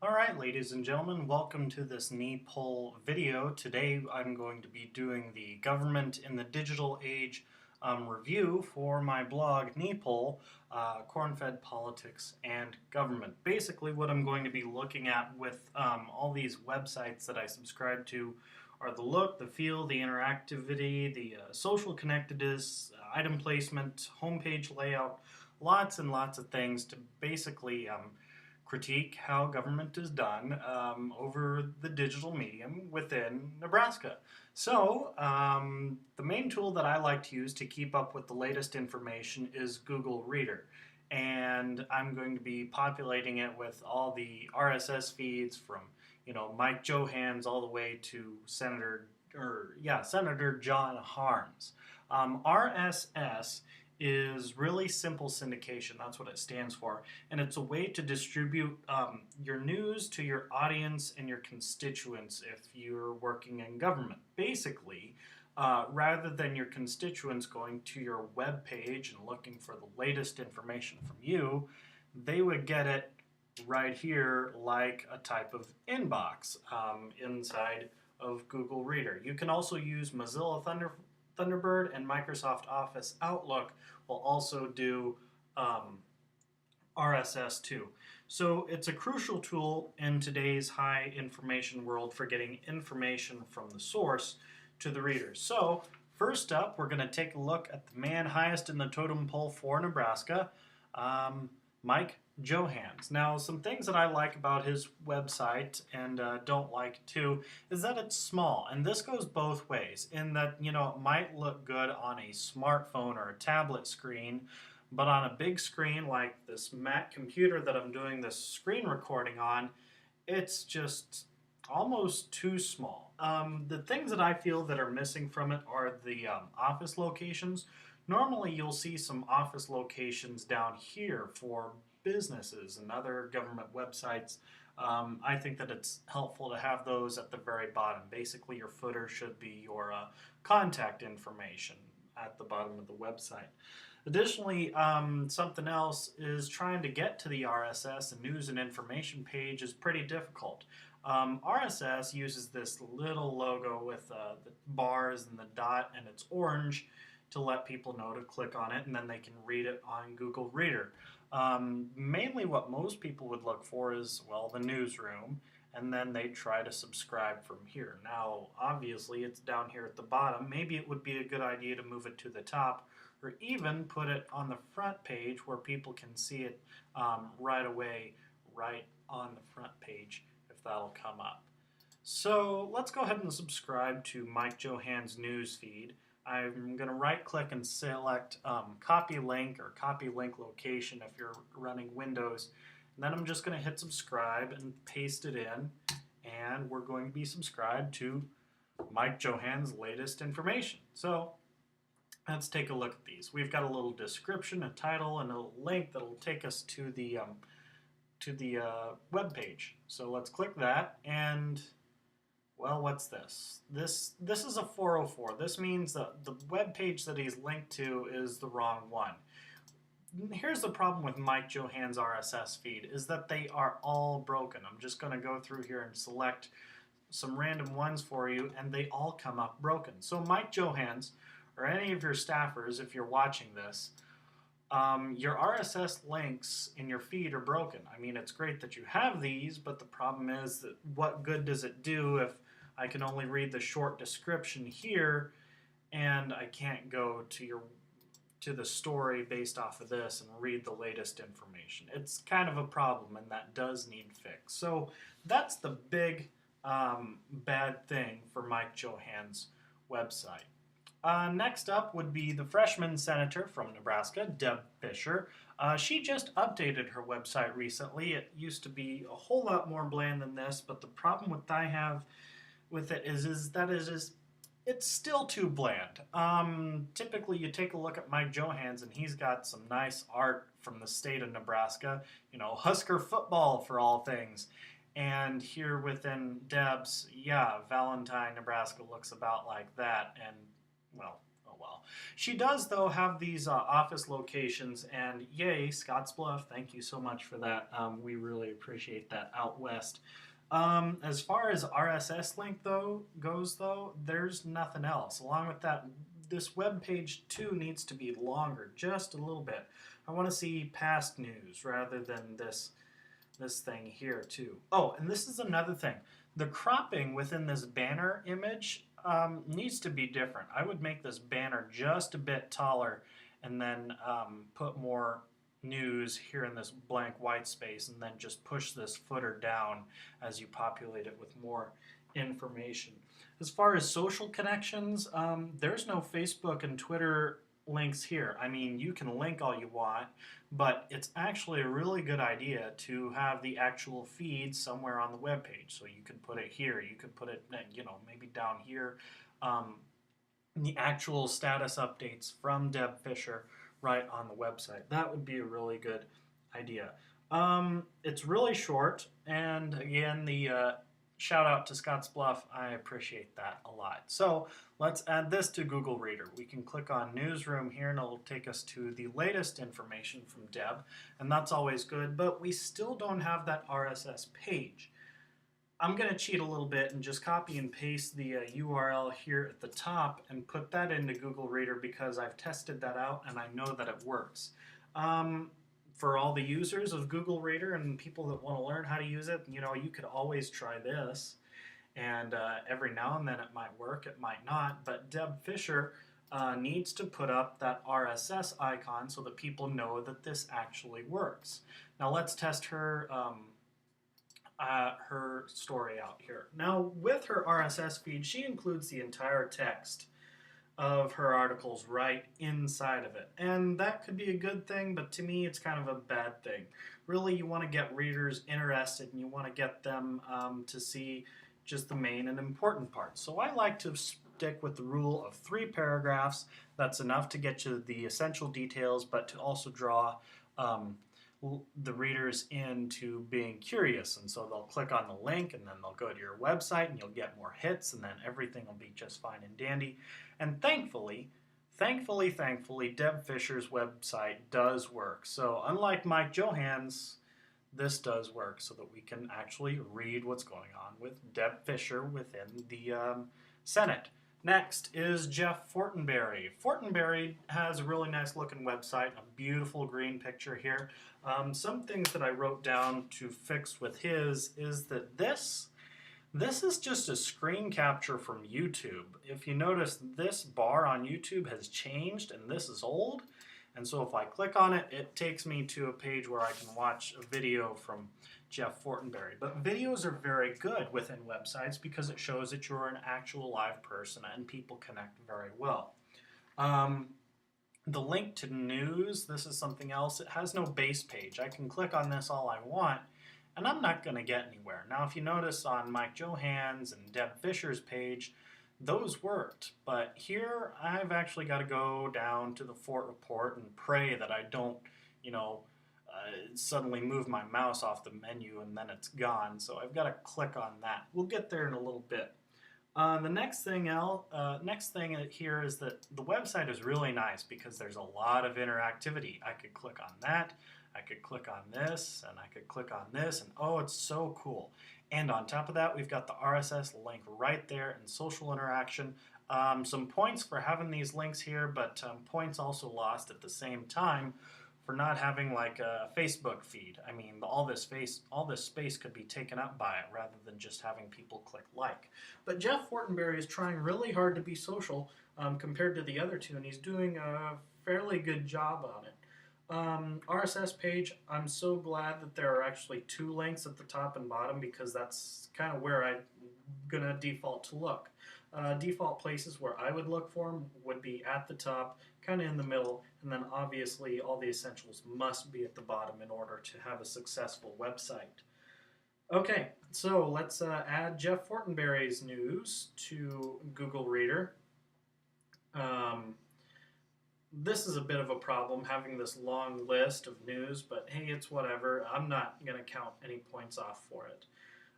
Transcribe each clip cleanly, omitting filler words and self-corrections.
Alright, ladies and gentlemen, welcome to this NE-Pol video. Today I'm going to be doing the Government in the Digital Age review for my blog NE-Pol, Corn-Fed Politics and Government. Basically what I'm going to be looking at with all these websites that I subscribe to are the look, the feel, the interactivity, the social connectedness, item placement, homepage layout, lots and lots of things to basically critique how government is done over the digital medium within Nebraska. So, the main tool that I like to use to keep up with the latest information is Google Reader. And I'm going to be populating it with all the RSS feeds from, Mike Johanns all the way to Senator Johanns. RSS is really simple syndication. That's what it stands for. And it's a way to distribute your news to your audience and your constituents if you're working in government. Basically, rather than your constituents going to your web page and looking for the latest information from you, they would get it right here like a type of inbox inside of Google Reader. You can also use Mozilla Thunderbird and Microsoft Office Outlook will also do RSS too. So it's a crucial tool in today's high information world for getting information from the source to the reader. So first up, we're going to take a look at the man highest in the totem pole for Nebraska, Mike Johanns. Now, some things that I like about his website and don't like too is that it's small, and this goes both ways in that, it might look good on a smartphone or a tablet screen, but on a big screen like this Mac computer that I'm doing this screen recording on, it's just almost too small. The things that I feel that are missing from it are the office locations. Normally you'll see some office locations down here for businesses and other government websites. I think that it's helpful to have those at the very bottom. Basically, your footer should be your contact information at the bottom of the website. Additionally, something else is trying to get to the RSS and news and information page is pretty difficult. RSS uses this little logo with the bars and the dot, and it's orange to let people know to click on it, and then they can read it on Google Reader. Mainly what most people would look for is, well, the newsroom, and then they try to subscribe from here. Now, obviously, it's down here at the bottom. Maybe it would be a good idea to move it to the top, or even put it on the front page where people can see it right away, right on the front page, if that'll come up. So let's go ahead and subscribe to Mike Johanns' news feed. I'm going to right click and select copy link or copy link location if you're running Windows. And then I'm just going to hit subscribe and paste it in. And we're going to be subscribed to Mike Johanns' latest information. So let's take a look at these. We've got a little description, a title, and a link that'll take us to the web page. So let's click that, and well, what's this? This is a 404. This means that the web page that he's linked to is the wrong one. Here's the problem with Mike Johanns' RSS feed is that they are all broken. I'm just going to go through here and select some random ones for you, and they all come up broken. So Mike Johanns, or any of your staffers, if you're watching this, your RSS links in your feed are broken. I mean, it's great that you have these, but the problem is that what good does it do if I can only read the short description here and I can't go to the story based off of this and read the latest information. It's kind of a problem, and that does need fixed. So that's the big bad thing for Mike Johanns' website. Next up would be the freshman senator from Nebraska, Deb Fischer. She just updated her website recently. It used to be a whole lot more bland than this, but the problem with I have with it is that it's still too bland. Typically, you take a look at Mike Johanns, and he's got some nice art from the state of Nebraska. Husker football for all things. And here within Deb's, Valentine, Nebraska looks about like that, and well, well. She does, though, have these office locations, and yay, Scottsbluff, thank you so much for that. We really appreciate that out west. As far as RSS link goes, there's nothing else. Along with that, this web page too needs to be longer, just a little bit. I want to see past news rather than this thing here too. Oh, and this is another thing. The cropping within this banner image needs to be different. I would make this banner just a bit taller and then put more news here in this blank white space, and then just push this footer down as you populate it with more information. As far as social connections, there's no Facebook and Twitter links here. I mean, you can link all you want, but it's actually a really good idea to have the actual feed somewhere on the web page. So you could put it here, you could put it, maybe down here. The actual status updates from Deb Fischer right on the website. That would be a really good idea. It's really short, and again, the shout out to Scottsbluff. I appreciate that a lot. So let's add this to Google Reader. We can click on Newsroom here, and it'll take us to the latest information from Deb, and that's always good, but we still don't have that RSS page. I'm going to cheat a little bit and just copy and paste the URL here at the top and put that into Google Reader because I've tested that out and I know that it works. For all the users of Google Reader and people that want to learn how to use it, you could always try this. And every now and then it might work, it might not. But Deb Fischer needs to put up that RSS icon so that people know that this actually works. Now let's test her story out here. Now with her RSS feed, she includes the entire text of her articles right inside of it. And that could be a good thing, but to me it's kind of a bad thing. Really, you want to get readers interested and you want to get them to see just the main and important parts. So I like to stick with the rule of 3 paragraphs. That's enough to get you the essential details, but to also draw the readers into being curious, and so they'll click on the link and then they'll go to your website and you'll get more hits, and then everything will be just fine and dandy. And thankfully, Deb Fischer's website does work. So unlike Mike Johanns, this does work so that we can actually read what's going on with Deb Fischer within the Senate. Next is Jeff Fortenberry. Fortenberry has a really nice looking website, a beautiful green picture here. Some things that I wrote down to fix with his is that this is just a screen capture from YouTube. If you notice, this bar on YouTube has changed and this is old. And so if I click on it, it takes me to a page where I can watch a video from Jeff Fortenberry. But videos are very good within websites because it shows that you're an actual live person and people connect very well. The link to news, this is something else. It has no base page. I can click on this all I want and I'm not going to get anywhere. Now if you notice on Mike Johanns and Deb Fischer's page, those worked, but here I've actually got to go down to the Fort Report and pray that I don't, suddenly move my mouse off the menu and then it's gone. So I've got to click on that. We'll get there in a little bit. The next thing here is that the website is really nice because there's a lot of interactivity. I could click on that, I could click on this, and I could click on this, and oh, it's so cool. And on top of that, we've got the RSS link right there and social interaction. Some points for having these links here, but points also lost at the same time for not having like a Facebook feed. I mean, all this space could be taken up by it rather than just having people click like. But Jeff Fortenberry is trying really hard to be social compared to the other two, and he's doing a fairly good job on it. RSS page, I'm so glad that there are actually 2 links at the top and bottom because that's kind of where I'm going to default to look. Default places where I would look for them would be at the top, kind of in the middle, and then obviously all the essentials must be at the bottom in order to have a successful website. Okay, so let's add Jeff Fortenberry's news to Google Reader. This is a bit of a problem, having this long list of news, but hey, it's whatever. I'm not going to count any points off for it.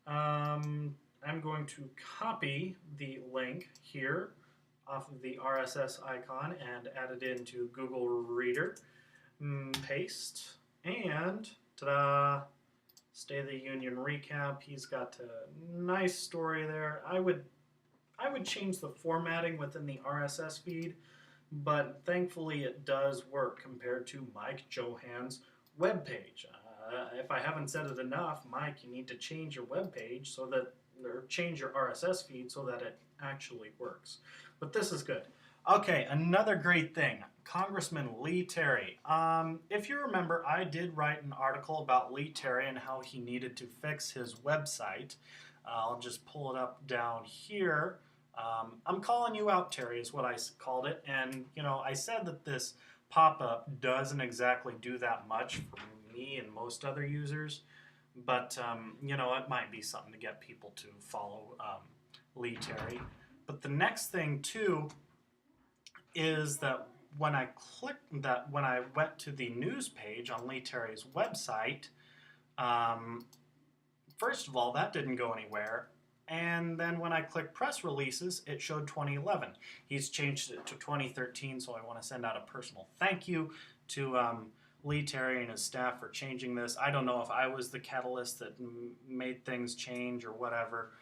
I'm going to copy the link here. off of the RSS icon and add it into Google Reader. Paste, and ta-da! State of the Union recap. He's got a nice story there. I would change the formatting within the RSS feed, but thankfully it does work compared to Mike Johanns' webpage. If I haven't said it enough, Mike, you need to change your webpage so that, or change your RSS feed so that it actually works. But this is good. Okay, another great thing, Congressman Lee Terry. If you remember, I did write an article about Lee Terry and how he needed to fix his website. I'll just pull it up down here. I'm calling you out, Terry, is what I called it. And, you know, I said that this pop-up doesn't exactly do that much for me and most other users. But, you know, it might be something to get people to follow Lee Terry. But the next thing, too, is that when I went to the news page on Lee Terry's website, first of all, that didn't go anywhere. And then when I clicked press releases, it showed 2011. He's changed it to 2013, so I want to send out a personal thank you to Lee Terry and his staff for changing this. I don't know if I was the catalyst that made things change or whatever,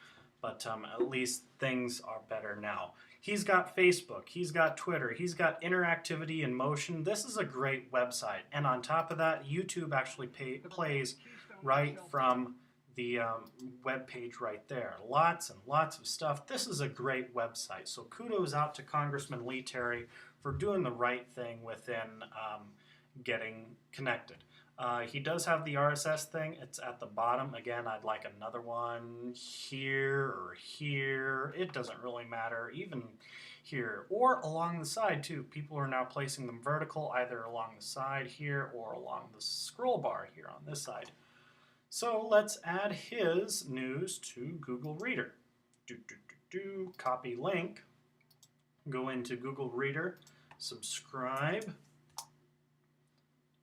but at least things are better now. He's got Facebook, he's got Twitter, he's got interactivity in motion. This is a great website. And on top of that, YouTube actually plays right from the web page right there. Lots and lots of stuff. This is a great website. So kudos out to Congressman Lee Terry for doing the right thing within getting connected. He does have the RSS thing. It's at the bottom. Again, I'd like another one here or here. It doesn't really matter, even here. Or along the side, too. People are now placing them vertical, either along the side here or along the scroll bar here on this side. So let's add his news to Google Reader. Copy link. Go into Google Reader. Subscribe.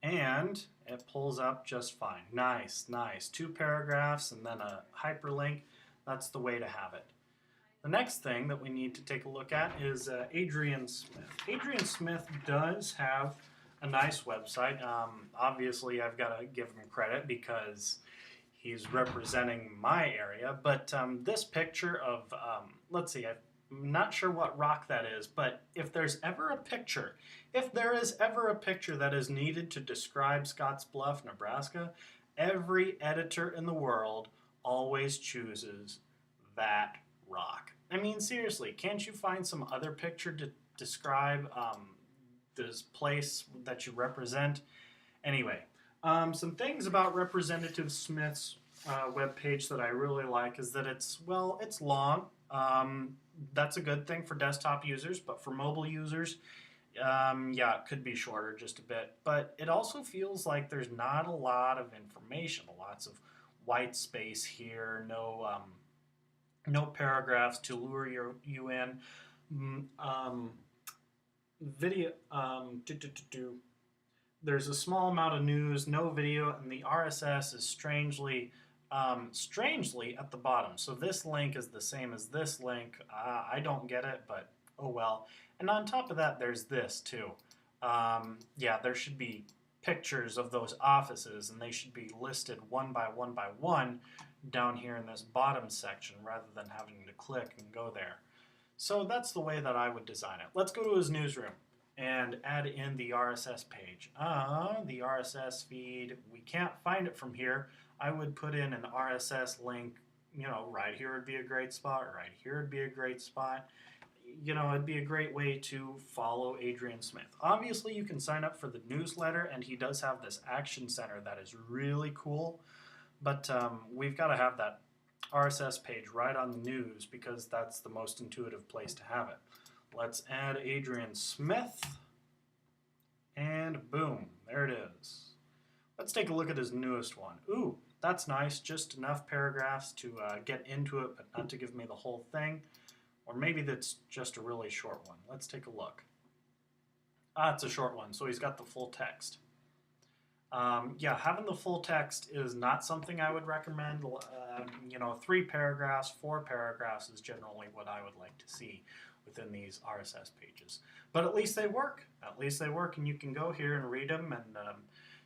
And it pulls up just fine. Nice, nice. 2 paragraphs and then a hyperlink. That's the way to have it. The next thing that we need to take a look at is Adrian Smith. Adrian Smith does have a nice website. Obviously, I've got to give him credit because he's representing my area. But this picture of, let's see, I'm not sure what rock that is, but if there is ever a picture that is needed to describe Scottsbluff, Nebraska, every editor in the world always chooses that rock. I mean, seriously, can't you find some other picture to describe this place that you represent? Anyway, some things about Representative Smith's webpage that I really like is that it's long. That's a good thing for desktop users, but for mobile users, yeah, it could be shorter just a bit. But it also feels like there's not a lot of information, lots of white space here, no paragraphs to lure you in. Video. There's a small amount of news, no video, and the RSS is strangely at the bottom. So this link is the same as this link. I don't get it, but oh well. And on top of that, there's this too. Yeah, there should be pictures of those offices, and they should be listed one by one down here in this bottom section rather than having to click and go there. So that's the way that I would design it. Let's go to his newsroom and add in the RSS page. The RSS feed, we can't find it from here. I would put in an RSS link, you know, right here would be a great spot, right here would be a great spot. You know, it'd be a great way to follow Adrian Smith. Obviously, you can sign up for the newsletter, and he does have this action center that is really cool, but we've got to have that RSS page right on the news because that's the most intuitive place to have it. Let's add Adrian Smith, and boom, there it is. Let's take a look at his newest one. Ooh, that's nice, just enough paragraphs to get into it, but not to give me the whole thing. Or maybe that's just a really short one. Let's take a look. It's a short one, so he's got the full text. Yeah, having the full text is not something I would recommend. You know, 3 paragraphs, 4 paragraphs is generally what I would like to see. within these RSS pages. But at least they work. At least they work, and you can go here and read them and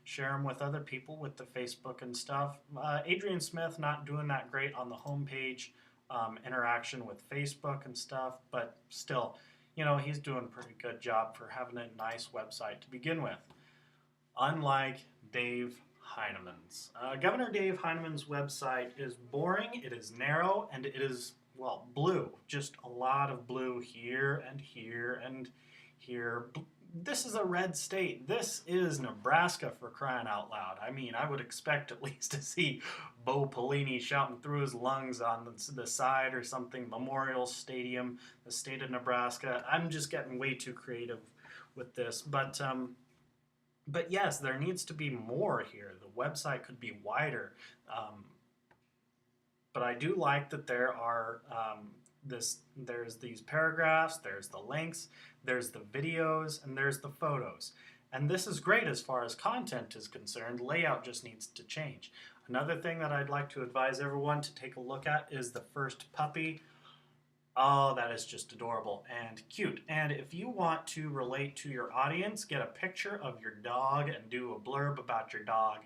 share them with other people with the Facebook and stuff. Adrian Smith not doing that great on the homepage interaction with Facebook and stuff, but still, you know, he's doing a pretty good job for having a nice website to begin with. Unlike Dave Heineman's. Governor Dave Heineman's website is boring, it is narrow, and it is, well, blue. Just a lot of blue here and here and here. This is a red state. This is Nebraska, for crying out loud. I mean, I would expect at least to see Bo Pelini shouting through his lungs on the side or something. Memorial Stadium, the state of Nebraska. I'm just getting way too creative with this. But yes, there needs to be more here. The website could be wider. But I do like that there are there's these paragraphs, there's the links, there's the videos, and there's the photos. And this is great as far as content is concerned. Layout just needs to change. Another thing that I'd like to advise everyone to take a look at is the first puppy. Oh, that is just adorable and cute. And if you want to relate to your audience, get a picture of your dog and do a blurb about your dog.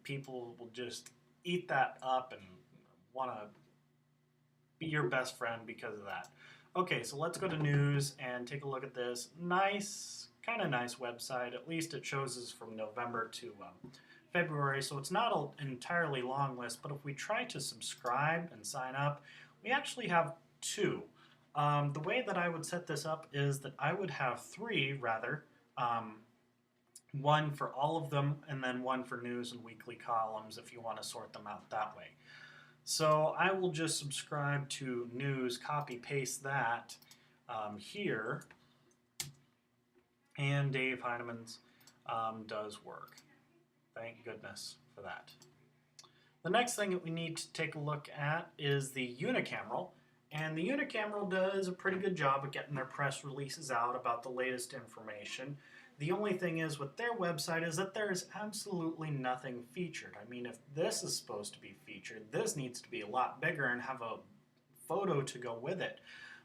People will just eat that up and want to be your best friend because of that. Okay, so let's go to news and take a look at this kind of nice website. At least it shows us from November to February, so it's not an entirely long list, but if we try to subscribe and sign up, we actually have 2. The way that I would set this up is that I would have 3, rather. One for all of them, and then one for news and weekly columns if you want to sort them out that way. So I will just subscribe to news, copy, paste that here, and Dave Heineman's does work. Thank goodness for that. The next thing that we need to take a look at is the unicameral, and the unicameral does a pretty good job of getting their press releases out about the latest information. The only thing is with their website is that there is absolutely nothing featured. I mean, if this is supposed to be featured, this needs to be a lot bigger and have a photo to go with it.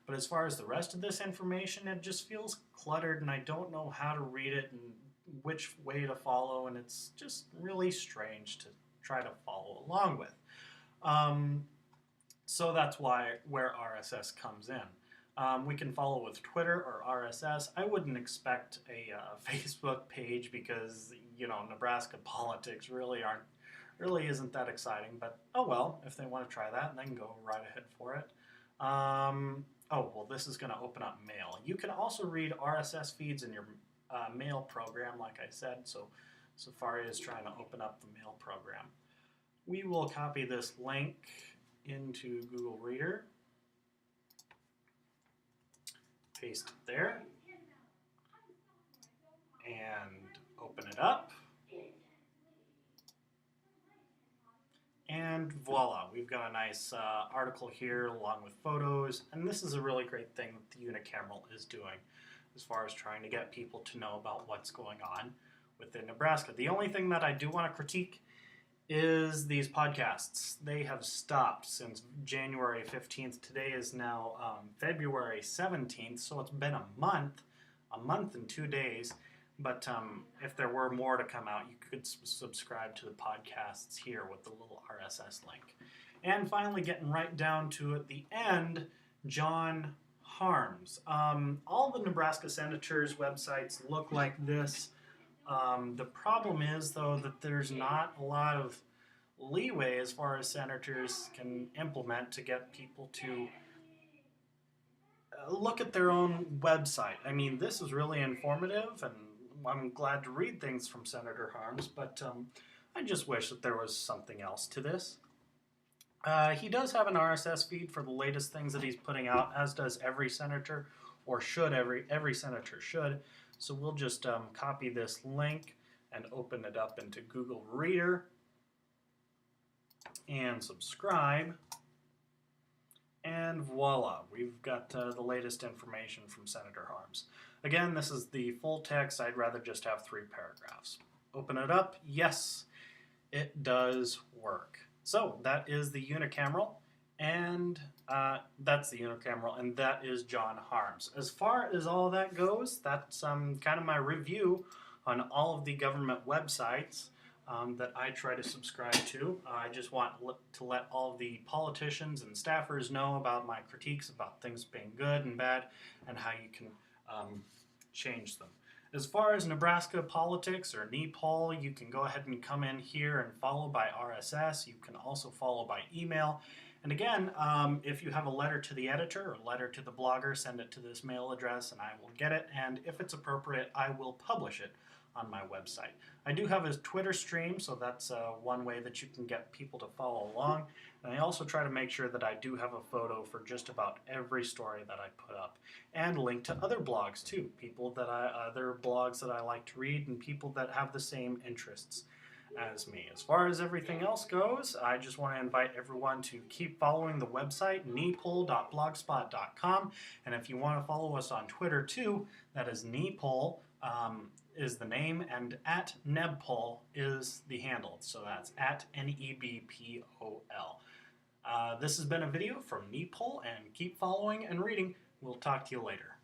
But as far as the rest of this information, it just feels cluttered and I don't know how to read it and which way to follow, and it's just really strange to try to follow along with. So that's where RSS comes in. We can follow with Twitter or RSS. I wouldn't expect a Facebook page because, you know, Nebraska politics really isn't that exciting. But oh well, if they want to try that, then go right ahead for it. Oh well, this is going to open up mail. You can also read RSS feeds in your mail program, like I said. So Safari is trying to open up the mail program. We will copy this link into Google Reader. Paste it there, and open it up, and voila, we've got a nice article here along with photos, and this is a really great thing that the unicameral is doing as far as trying to get people to know about what's going on within Nebraska. The only thing that I do want to critique is these podcasts. They have stopped since January 15th. Today is now February 17th, so it's been a month and 2 days. But if there were more to come out, you could subscribe to the podcasts here with the little RSS link. And finally, getting right down to at the end, Johanns. All the Nebraska senators' websites look like this. The problem is, though, that there's not a lot of leeway as far as senators can implement to get people to look at their own website. I mean, this is really informative, and I'm glad to read things from Senator Harms, but I just wish that there was something else to this. He does have an RSS feed for the latest things that he's putting out, as does every senator, or should every senator should. So we'll just copy this link and open it up into Google Reader and subscribe. And voila, we've got the latest information from Senator Harms. Again, this is the full text. I'd rather just have 3 paragraphs. Open it up. Yes, it does work. So that is the unicameral. And that's the unicameral, and that is Johanns. As far as all that goes, that's kind of my review on all of the government websites that I try to subscribe to. I just want to let all the politicians and staffers know about my critiques about things being good and bad and how you can change them. As far as Nebraska politics or NE-Pol, you can go ahead and come in here and follow by RSS. You can also follow by email. And again, if you have a letter to the editor or letter to the blogger, send it to this mail address and I will get it. And if it's appropriate, I will publish it on my website. I do have a Twitter stream, so that's one way that you can get people to follow along. And I also try to make sure that I do have a photo for just about every story that I put up, and link to other blogs too, other blogs that I like to read, and people that have the same interests as me. As far as everything else goes, I just want to invite everyone to keep following the website, nepol.blogspot.com, and if you want to follow us on Twitter too, that is NE-Pol, is the name, and at NEBPOL is the handle, so that's at NEBPOL. This has been a video from NE-Pol, and keep following and reading. We'll talk to you later.